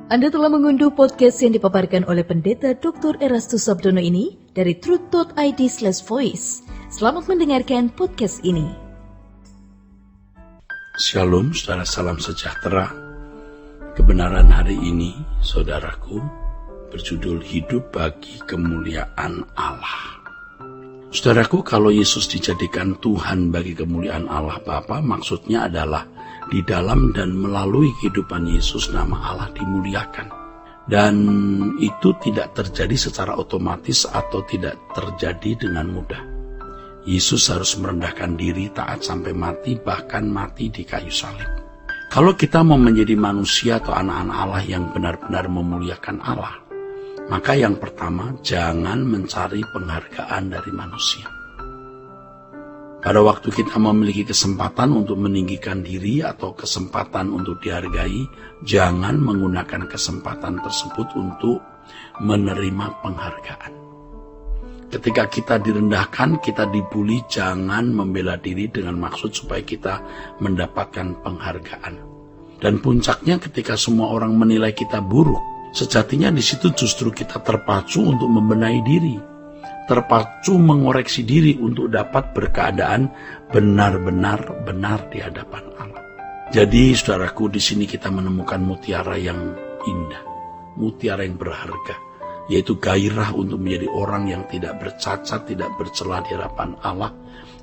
Anda telah mengunduh podcast yang dipaparkan oleh Pendeta Dr. Erastus Sabdono ini dari truth.id/voice. Selamat mendengarkan podcast ini. Shalom, saudara, salam sejahtera. Kebenaran hari ini, saudaraku, berjudul Hidup bagi Kemuliaan Allah. Saudaraku, kalau Yesus dijadikan Tuhan bagi kemuliaan Allah Bapa, maksudnya adalah di dalam dan melalui kehidupan Yesus nama Allah dimuliakan. Dan itu tidak terjadi secara otomatis atau tidak terjadi dengan mudah. Yesus harus merendahkan diri, taat sampai mati, bahkan mati di kayu salib. Kalau kita mau menjadi manusia atau anak-anak Allah yang benar-benar memuliakan Allah, maka yang pertama, jangan mencari penghargaan dari manusia. Pada waktu kita memiliki kesempatan untuk meninggikan diri atau kesempatan untuk dihargai, jangan menggunakan kesempatan tersebut untuk menerima penghargaan. Ketika kita direndahkan, kita dibuli, jangan membela diri dengan maksud supaya kita mendapatkan penghargaan. Dan puncaknya ketika semua orang menilai kita buruk, sejatinya di situ justru kita terpacu untuk membenahi diri, terpacu mengoreksi diri untuk dapat berkeadaan benar-benar benar di hadapan Allah. Jadi, saudaraku, di sini kita menemukan mutiara yang indah, mutiara yang berharga, yaitu gairah untuk menjadi orang yang tidak bercacat, tidak bercela di hadapan Allah,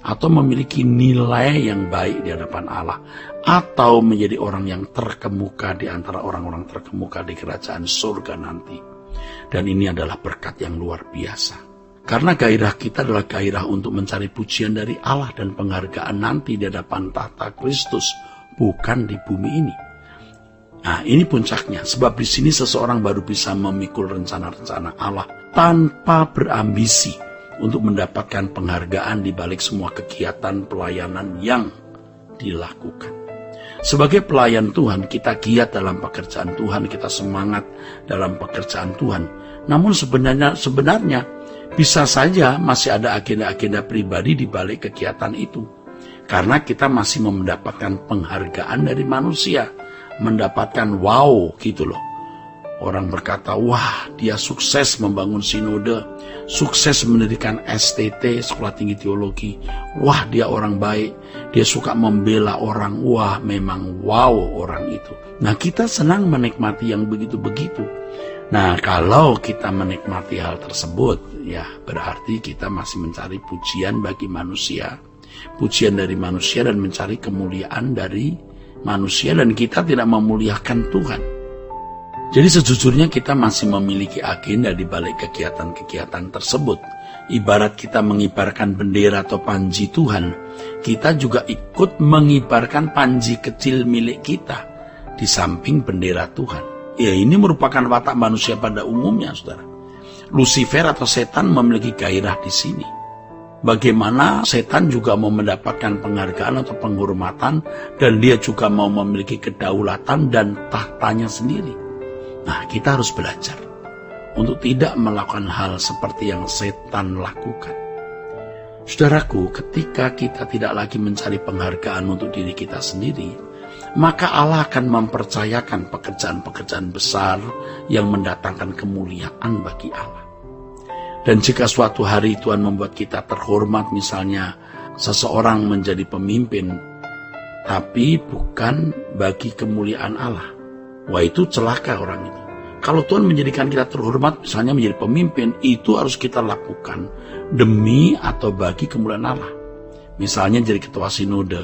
atau memiliki nilai yang baik di hadapan Allah, atau menjadi orang yang terkemuka di antara orang-orang terkemuka di kerajaan surga nanti. Dan ini adalah berkat yang luar biasa. Karena gairah kita adalah gairah untuk mencari pujian dari Allah dan penghargaan nanti di hadapan tahta Kristus, bukan di bumi ini. Nah, ini puncaknya, sebab di sini seseorang baru bisa memikul rencana-rencana Allah tanpa berambisi untuk mendapatkan penghargaan di balik semua kegiatan pelayanan yang dilakukan. Sebagai pelayan Tuhan, kita giat dalam pekerjaan Tuhan, kita semangat dalam pekerjaan Tuhan. Namun sebenarnya bisa saja masih ada agenda-agenda pribadi di balik kegiatan itu. Karena kita masih mendapatkan penghargaan dari manusia. Mendapatkan wow gitu loh. Orang berkata, wah dia sukses membangun sinode, sukses mendirikan STT, Sekolah Tinggi Teologi. Wah dia orang baik, dia suka membela orang. Wah memang wow orang itu. Nah kita senang menikmati yang begitu-begitu. Nah kalau kita menikmati hal tersebut, ya berarti kita masih mencari pujian bagi manusia. Pujian dari manusia dan mencari kemuliaan dari manusia, dan kita tidak memuliakan Tuhan. Jadi sejujurnya kita masih memiliki agenda di balik kegiatan-kegiatan tersebut. Ibarat kita mengibarkan bendera atau panji Tuhan, kita juga ikut mengibarkan panji kecil milik kita di samping bendera Tuhan. Ya ini merupakan watak manusia pada umumnya, saudara. Lucifer atau setan memiliki gairah di sini. Bagaimana setan juga mau mendapatkan penghargaan atau penghormatan, dan dia juga mau memiliki kedaulatan dan tahtanya sendiri. Nah, kita harus belajar untuk tidak melakukan hal seperti yang setan lakukan. Saudaraku, ketika kita tidak lagi mencari penghargaan untuk diri kita sendiri, maka Allah akan mempercayakan pekerjaan-pekerjaan besar yang mendatangkan kemuliaan bagi Allah. Dan jika suatu hari Tuhan membuat kita terhormat, misalnya seseorang menjadi pemimpin, tapi bukan bagi kemuliaan Allah, wah itu celaka orang itu. Kalau Tuhan menjadikan kita terhormat, misalnya menjadi pemimpin, itu harus kita lakukan demi atau bagi kemuliaan Allah. Misalnya jadi ketua sinode,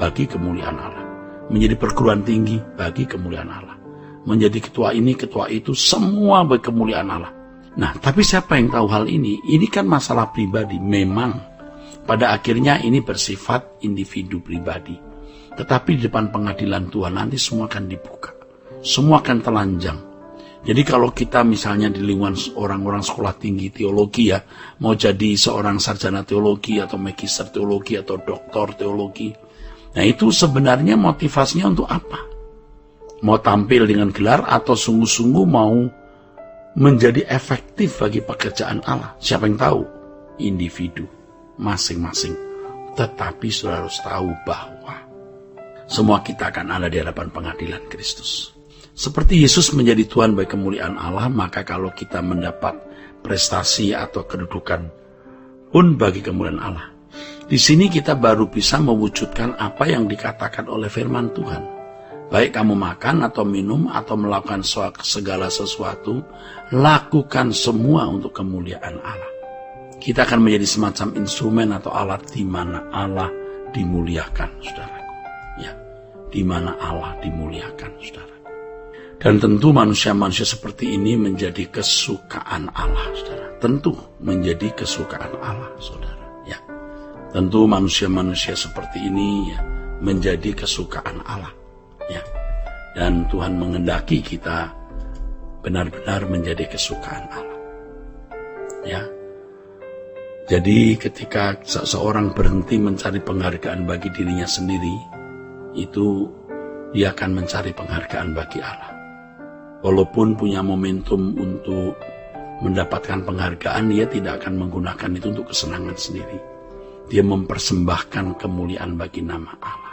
bagi kemuliaan Allah. Menjadi perguruan tinggi, bagi kemuliaan Allah. Menjadi ketua ini, ketua itu, semua bagi kemuliaan Allah. Nah, tapi siapa yang tahu hal ini? Ini kan masalah pribadi. Memang, pada akhirnya ini bersifat individu pribadi. Tetapi di depan pengadilan Tuhan nanti semua akan dibuka. Semua akan telanjang. Jadi kalau kita misalnya di lingkungan orang-orang sekolah tinggi teologi ya, mau jadi seorang sarjana teologi atau magister teologi atau doktor teologi, nah itu sebenarnya motivasinya untuk apa? Mau tampil dengan gelar atau sungguh-sungguh mau menjadi efektif bagi pekerjaan Allah? Siapa yang tahu? Individu masing-masing. Tetapi saudara harus tahu bahwa semua kita akan ada di hadapan pengadilan Kristus. Seperti Yesus menjadi Tuhan bagi kemuliaan Allah, maka kalau kita mendapat prestasi atau kedudukan pun bagi kemuliaan Allah. Di sini kita baru bisa mewujudkan apa yang dikatakan oleh firman Tuhan. Baik kamu makan atau minum atau melakukan segala sesuatu, lakukan semua untuk kemuliaan Allah. Kita akan menjadi semacam instrumen atau alat di mana Allah dimuliakan, saudaraku. Ya, di mana Allah dimuliakan, saudara. Dan tentu manusia-manusia seperti ini menjadi kesukaan Allah, saudara. Tentu menjadi kesukaan Allah, saudara. Ya, tentu manusia-manusia seperti ini ya, menjadi kesukaan Allah. Ya, dan Tuhan menghendaki kita benar-benar menjadi kesukaan Allah. Ya, jadi ketika seseorang berhenti mencari penghargaan bagi dirinya sendiri, itu dia akan mencari penghargaan bagi Allah. Walaupun punya momentum untuk mendapatkan penghargaan, dia tidak akan menggunakan itu untuk kesenangan sendiri. Dia mempersembahkan kemuliaan bagi nama Allah.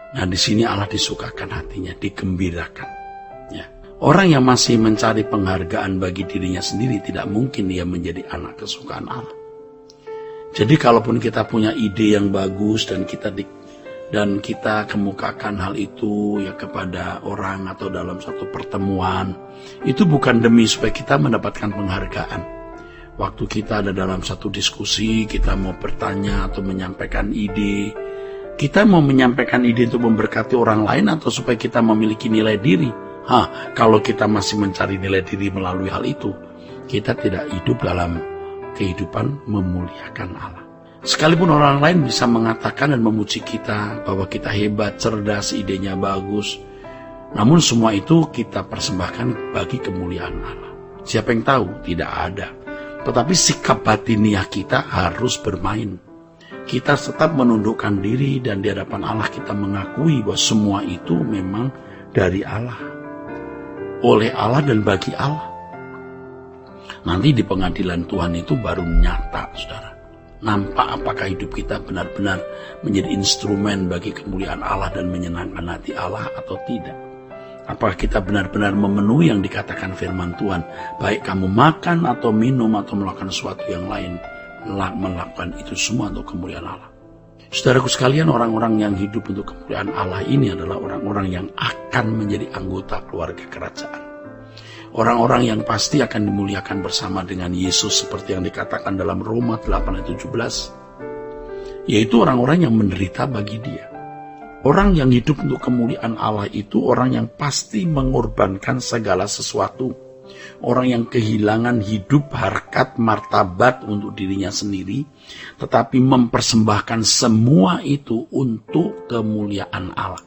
Nah, di sini Allah disukakan hatinya, digembirakan. Ya. Orang yang masih mencari penghargaan bagi dirinya sendiri, tidak mungkin dia menjadi anak kesukaan Allah. Jadi kalaupun kita punya ide yang bagus dan kita kemukakan hal itu ya kepada orang atau dalam satu pertemuan, itu bukan demi supaya kita mendapatkan penghargaan. Waktu kita ada dalam satu diskusi, kita mau bertanya atau menyampaikan ide, kita mau menyampaikan ide untuk memberkati orang lain atau supaya kita memiliki nilai diri. Kalau kita masih mencari nilai diri melalui hal itu, kita tidak hidup dalam kehidupan memuliakan Allah. Sekalipun orang lain bisa mengatakan dan memuji kita bahwa kita hebat, cerdas, idenya bagus, namun semua itu kita persembahkan bagi kemuliaan Allah. Siapa yang tahu? Tidak ada. Tetapi sikap batiniah kita harus bermain. Kita tetap menundukkan diri dan di hadapan Allah kita mengakui bahwa semua itu memang dari Allah, oleh Allah dan bagi Allah. Nanti di pengadilan Tuhan itu baru nyata, saudara. Nampak apakah hidup kita benar-benar menjadi instrumen bagi kemuliaan Allah dan menyenangkan hati Allah atau tidak. Apakah kita benar-benar memenuhi yang dikatakan firman Tuhan, baik kamu makan atau minum atau melakukan sesuatu yang lain, melakukan itu semua untuk kemuliaan Allah. Saudaraku sekalian, orang-orang yang hidup untuk kemuliaan Allah ini adalah orang-orang yang akan menjadi anggota keluarga kerajaan. Orang-orang yang pasti akan dimuliakan bersama dengan Yesus seperti yang dikatakan dalam Roma 8:17, yaitu orang-orang yang menderita bagi Dia. Orang yang hidup untuk kemuliaan Allah itu orang yang pasti mengorbankan segala sesuatu. Orang yang kehilangan hidup, harkat, martabat untuk dirinya sendiri, tetapi mempersembahkan semua itu untuk kemuliaan Allah.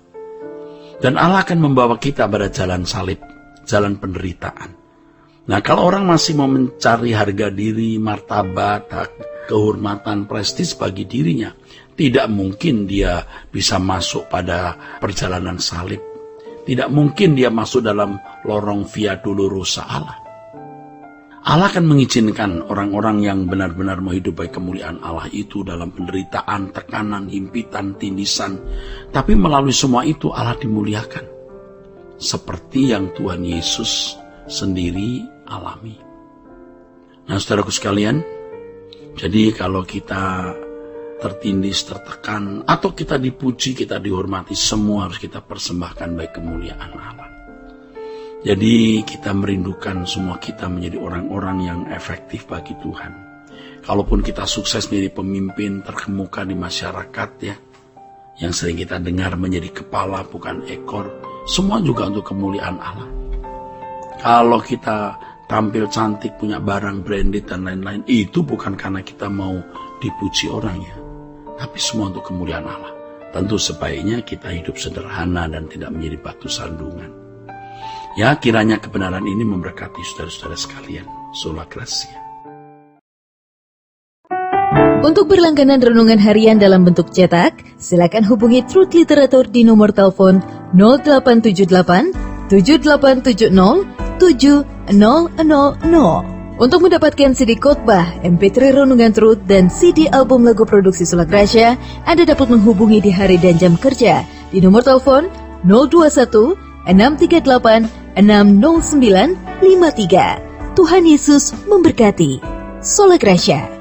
Dan Allah akan membawa kita pada jalan salib, jalan penderitaan. Nah, kalau orang masih mau mencari harga diri, martabat, kehormatan, prestis bagi dirinya, tidak mungkin dia bisa masuk pada perjalanan salib. Tidak mungkin dia masuk dalam lorong Via Dolorosa Allah. Allah akan mengizinkan orang-orang yang benar-benar mau hidup bagi kemuliaan Allah itu dalam penderitaan, tekanan, himpitan, tindisan. Tapi melalui semua itu Allah dimuliakan. Seperti yang Tuhan Yesus sendiri alami. Nah, saudaraku sekalian, jadi kalau kita tertindis, tertekan, atau kita dipuji, kita dihormati, semua harus kita persembahkan bagi kemuliaan Allah. Jadi kita merindukan semua kita menjadi orang-orang yang efektif bagi Tuhan. Kalaupun kita sukses menjadi pemimpin terkemuka di masyarakat ya, yang sering kita dengar menjadi kepala bukan ekor, semua juga untuk kemuliaan Allah. Kalau kita tampil cantik, punya barang branded dan lain-lain, itu bukan karena kita mau dipuji orang ya, tapi semua untuk kemuliaan Allah. Tentu sebaiknya kita hidup sederhana dan tidak menjadi batu sandungan. Ya, kiranya kebenaran ini memberkati saudara-saudara sekalian. Sola Gracia. Untuk berlangganan renungan harian dalam bentuk cetak, silakan hubungi Truth Literatur di nomor telepon 0878 7870 7000. Untuk mendapatkan CD khotbah, MP3 renungan Truth, dan CD album lagu produksi Sola Gracia, Anda dapat menghubungi di hari dan jam kerja di nomor telepon 021 638 609 53. Tuhan Yesus memberkati. Sola Gracia.